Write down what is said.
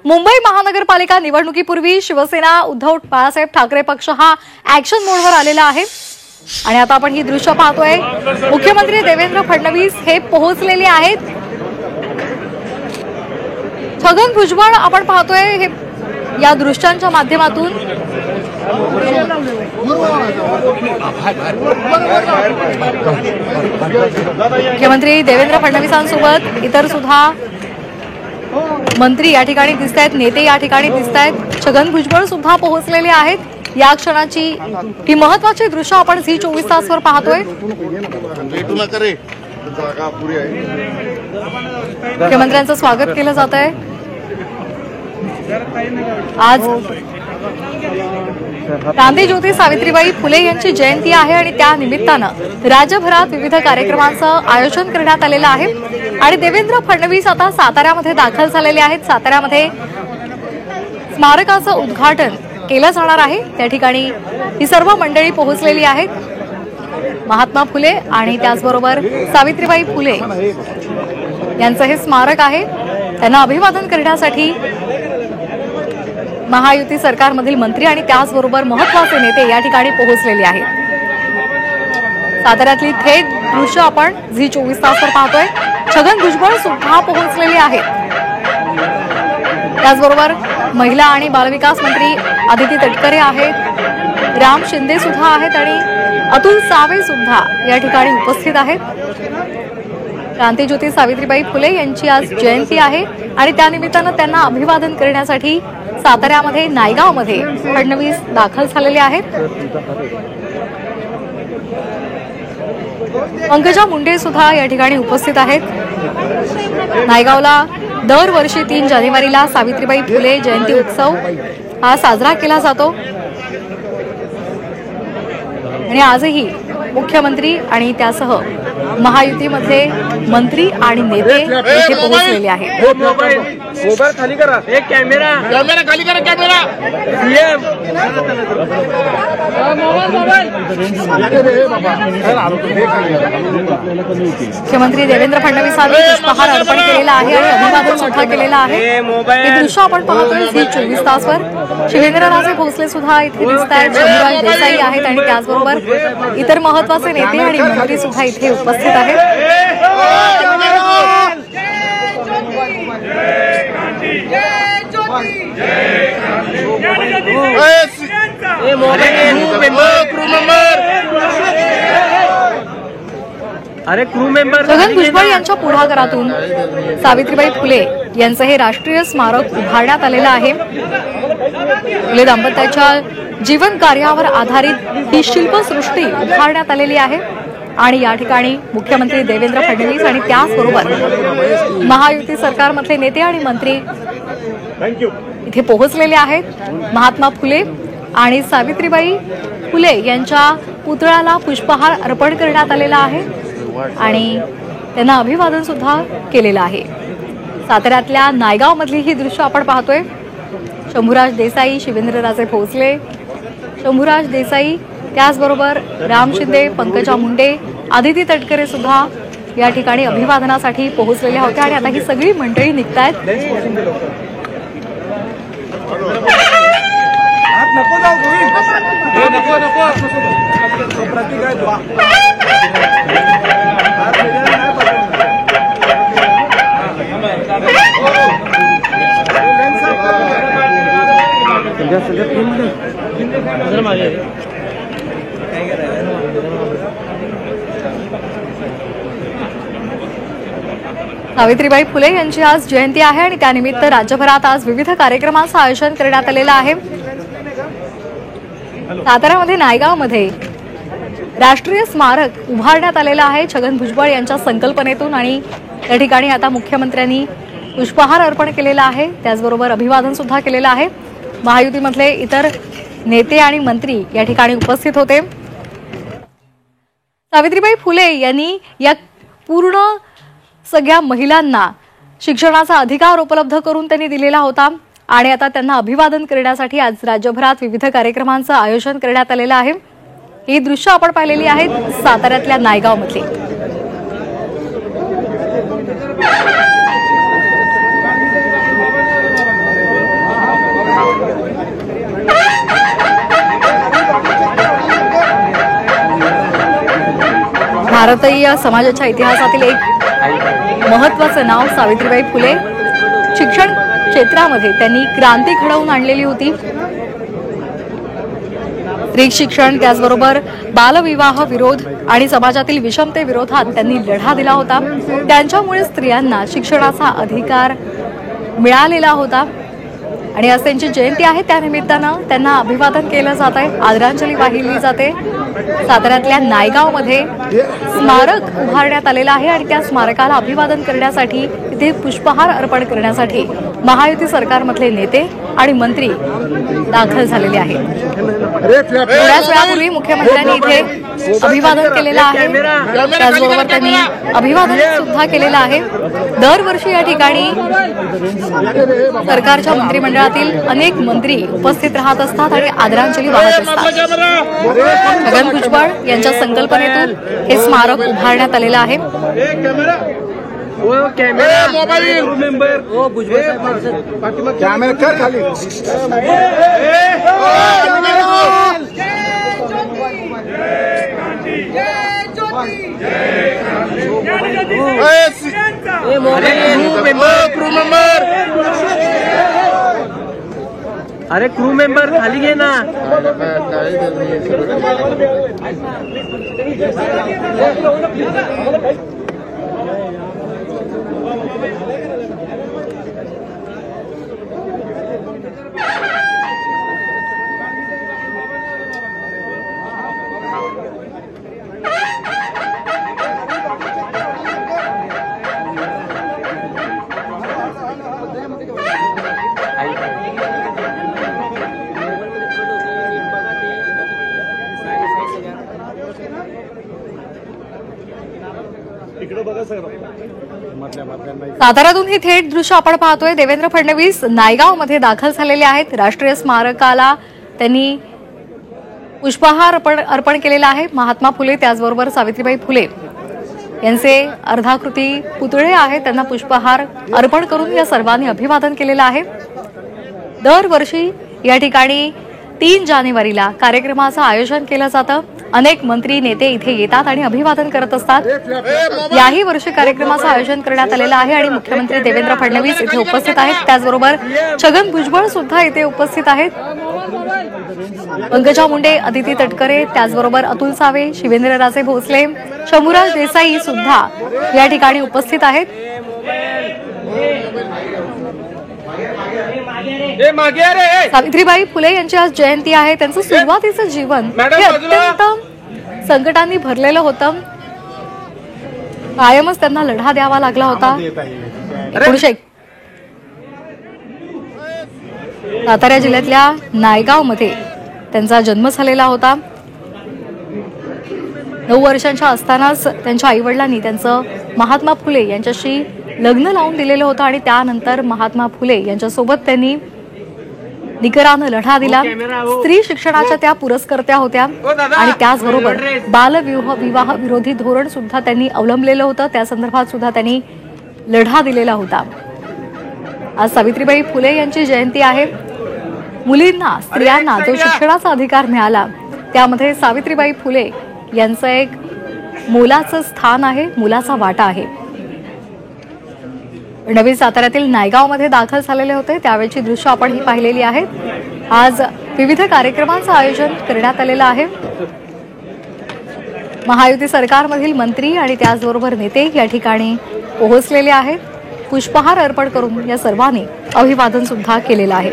मुंबई महानगरपालिका निवडणुकीपूर्वी शिवसेना उद्धव बाळासाहेब ठाकरे पक्ष हा ऍक्शन मोडवर आलेला आहे आणि आता आपण ही दृश्य पाहतोय। मुख्यमंत्री देवेंद्र फडणवीस हे पोहोचलेले आहेत। छगन भुजबळ आपण पाहतोय हे या दृश्यांच्या माध्यमातून। मुख्यमंत्री देवेंद्र फडणवीसांसोबत इतर सुद्धा मंत्री या ठिकाणी दिसतायत, नेते या ठिकाणी दिसतायत। छगन भुजबळ सुद्धा पोहोचलेले आहेत। या क्षणाची ही महत्त्वाची दृश्य आपण झी 24 तासवर पाहतोय। मुख्यमंत्र्यांचं स्वागत केलं जात आहे। आज क्रांतीज्योती सावित्रीबाई फुले यांची जयंती आहे आणि त्या निमित्तानं राज्यभरात विविध कार्यक्रमांचं आयोजन करण्यात आलेलं आहे आणि देवेंद्र फडणवीस आता साताऱ्यामध्ये दाखल झालेले आहेत। साताऱ्यामध्ये स्मारकाचं उद्घाटन केलं जाणार आहे। त्या ठिकाणी ही सर्व मंडळी पोहोचलेली आहेत। महात्मा फुले आणि त्याचबरोबर सावित्रीबाई फुले यांचं हे स्मारक आहे। त्यांना अभिवादन करण्यासाठी महायुती सरकारमधील मंत्री आणि त्याचबरोबर महत्त्वाचे नेते या ठिकाणी पोहोचलेले आहेत। साताऱ्यातली थेट दृश्य आपण झी 24 तासवर पाहतोय। छगन भुजबळ सुद्धा पोहोचलेले आहेत। त्याचबरोबर महिला आणि बालविकास मंत्री आदिती तटकरे आहेत, राम शिंदे सुद्धा आहेत आणि अतुल सावे सुद्धा या ठिकाणी उपस्थित आहेत। क्रांतीज्योती सावित्रीबाई फुले यांची आज जयंती आहे आणि त्यानिमित्तानं त्यांना अभिवादन करण्यासाठी साताऱ्यामध्ये नायगावमध्ये फडणवीस दाखल झालेले आहेत। पंकजा मुंडे सुद्धा या ठिकाणी उपस्थित आहेत। नायगावला दरवर्षी 3 जानेवारीला सावित्रीबाई फुले जयंती उत्सव हा साजरा केला जातो आणि आजही मुख्यमंत्री आणि त्यासह महायुतीमध्ये मंत्री आणि नेते इथे पोहोचलेले आहेत। मोबाईल खाली करा, एक कॅमेरा खाली करा, कॅमेरा मुख्यमंत्री देवेंद्र फडणवीसांनी पुष्पहार अर्पण केलेला आहे आणि अभिवादन सुद्धा केलेलं आहे। हे दृश्य आपण पाहतोय झी 24 तासवर। शिवेंद्रराजे भोसले सुद्धा इथे दिसत आहेत, शंभूराज देसाई आहेत आणि त्याचबरोबर इतर महत्त्वाचे नेते आणि मंत्री सुद्धा इथे उपस्थित आहेत। छगन भुजबळ यांच्या पुढाकारातून सावित्रीबाई फुले यांचं हे राष्ट्रीय स्मारक उभारण्यात आलेलं आहे। फुले दाम्पत्याच्या जीवन कार्यावर आधारित ही शिल्पसृष्टी उभारण्यात आलेली आहे आणि या ठिकाणी मुख्यमंत्री देवेंद्र फडणवीस आणि त्याचबरोबर महायुती सरकारमधले नेते आणि मंत्री इथे पोहोचलेले आहेत। महात्मा फुले आणि सावित्रीबाई फुले यांच्या पुतळ्याला पुष्पहार अर्पण करण्यात आलेला आहे आणि त्यांना अभिवादन सुद्धा केलेलं आहे। साताऱ्यातल्या नायगावमधली ही दृश्य आपण पाहतोय। शंभूराज देसाई, शिवेंद्रराजे भोसले, शंभूराज देसाई त्याचबरोबर राम शिंदे, पंकजा मुंडे, आदिती तटकरे सुद्धा या ठिकाणी अभिवादनासाठी पोहोचलेल्या होत्या आणि आता ही सगळी मंडळी निघतायत। सावित्रीबाई फुले यांची आज जयंती आहे आणि त्यानिमित्त राज्यभरात आज विविध कार्यक्रमांचं आयोजन करण्यात आलेलं आहे। साताऱ्यामध्ये नायगावमध्ये राष्ट्रीय स्मारक उभारण्यात आलेलं आहे छगन भुजबळ यांच्या संकल्पनेतून आणि त्या ठिकाणी आता मुख्यमंत्र्यांनी पुष्पहार अर्पण केलेला आहे, त्याचबरोबर अभिवादन सुद्धा केलेलं आहे। महायुतीमधले इतर नेते आणि मंत्री या ठिकाणी उपस्थित होते। सावित्रीबाई फुले यांनी या पूर्ण सगळ्या महिलांना शिक्षणाचा अधिकार उपलब्ध करून त्यांनी दिलेला होता आणि आता त्यांना अभिवादन करण्यासाठी आज राज्यभरात विविध कार्यक्रमांचं आयोजन करण्यात आलेलं आहे। ही दृश्य आपण पाहिलेली आहेत साताऱ्यातल्या नायगावमधली। भारतीय समाजाच्या इतिहासातील एक महत्त्वाचं नाव सावित्रीबाई फुले. शिक्षण क्षेत्रामध्ये त्यांनी क्रांती घडवून आणलेली होती. स्त्री शिक्षण, त्याचबरोबर बालविवाह विरोध आणि समाजातील विषमतेविरोधात त्यांनी लढा दिला होता. त्यांच्यामुळे स्त्रियांना शिक्षणाचा अधिकार मिळालेला होता आणि आज त्यांची जयंती आहे. त्यानिमित्तानं त्यांना अभिवादन केलं जात आहे, आदरांजली वाहिली जाते. साताऱ्यातल्या नायगावमध्ये स्मारक उभारण्यात आलेलं आहे आणि त्या स्मारकाला अभिवादन करण्यासाठी इथे पुष्पहार अर्पण करण्यासाठी महायुती सरकारमधले नेते आणि मंत्री दाखल झालेले आहेत. थोड्याच वेळापूर्वी मुख्यमंत्र्यांनी इथे अभिवादन केलेलं आहे, त्याचबरोबर त्यांनी अभिवादन सुद्धा केलेलं आहे. दरवर्षी या ठिकाणी सरकारच्या मंत्रिमंडळातील अनेक मंत्री उपस्थित राहत असतात आणि आदरांजली वाहत असतात. छगन भुजबळ यांच्या संकल्पनेतून हे स्मारक उभारण्यात आलेलं आहे. कॅमेरा मोबाईल मेंबर कॅमेरा कर खाली. अरे क्रू मेंबर खाली घे ना. साताऱ्यातून ही थेट दृश्य आपण पाहतोय. देवेंद्र फडणवीस नायगावमध्ये दाखल झालेले आहेत. राष्ट्रीय स्मारकाला त्यांनी पुष्पहार अर्पण केलेला आहे. महात्मा फुले, त्याचबरोबर सावित्रीबाई फुले यांचे अर्धाकृती पुतळे आहेत, त्यांना पुष्पहार अर्पण करून या सर्वांनी अभिवादन केलेलं आहे. दरवर्षी या ठिकाणी 3 जानेवारीला कार्यक्रमाचं आयोजन केलं जातं. अनेक मंत्री नेते इथे येतात आणि अभिवादन करत असतात. याही वर्षी कार्यक्रमाचं आयोजन करण्यात आलेलं आहे आणि मुख्यमंत्री देवेंद्र फडणवीस इथे उपस्थित आहेत. त्याचबरोबर छगन भुजबळ सुद्धा इथे उपस्थित आहेत. पंकजा मुंडे, अदिती तटकरे, त्याचबरोबर अतुल सावे, शिवेंद्रराजे भोसले, शंभूराज देसाई सुद्धा या ठिकाणी उपस्थित आहेत. सावित्रीबाई फुले यांची आज जयंती आहे. त्यांचं सुरुवातीचं जीवन हे अत्यंत संकटांनी भरलेलं होतं. कायमच त्यांना लढा द्यावा लागला होता. सातारा जिल्ह्यातल्या नायगावमध्ये त्यांचा जन्म झालेला होता. 9 वर्षांच्या असतानाच त्यांच्या आईवडिलांनी त्यांचं महात्मा फुले यांच्याशी लग्न लावून दिलेलं होतं आणि त्यानंतर महात्मा फुले यांच्यासोबत त्यांनी निकरानं लढा दिला. स्त्री शिक्षणाच्या त्या पुरस्कर्त्या होत्या आणि त्याचबरोबर बालविवाह विरोधी धोरण सुद्धा त्यांनी अवलंबलेलं होतं. त्या संदर्भात सुद्धा त्यांनी लढा दिलेला होता. आज सावित्रीबाई फुले यांची जयंती आहे. मुलींना, स्त्रियांना जो शिक्षणाचा अधिकार मिळाला त्यामध्ये सावित्रीबाई फुले यांचं एक मोलाचं स्थान आहे, मोलाचा वाटा आहे. नवी साताऱ्यातील नायगावमध्ये दाखल झालेले होते त्यावेळची दृश्य आपण ही पाहिलेली आहेत. आज विविध कार्यक्रमांचं आयोजन करण्यात आलेलं आहे. महायुती सरकारमधील मंत्री आणि त्याचबरोबर नेते या ठिकाणी पोहोचलेले आहेत. पुष्पहार अर्पण करून या सर्वांनी अभिवादन सुद्धा केलेलं आहे.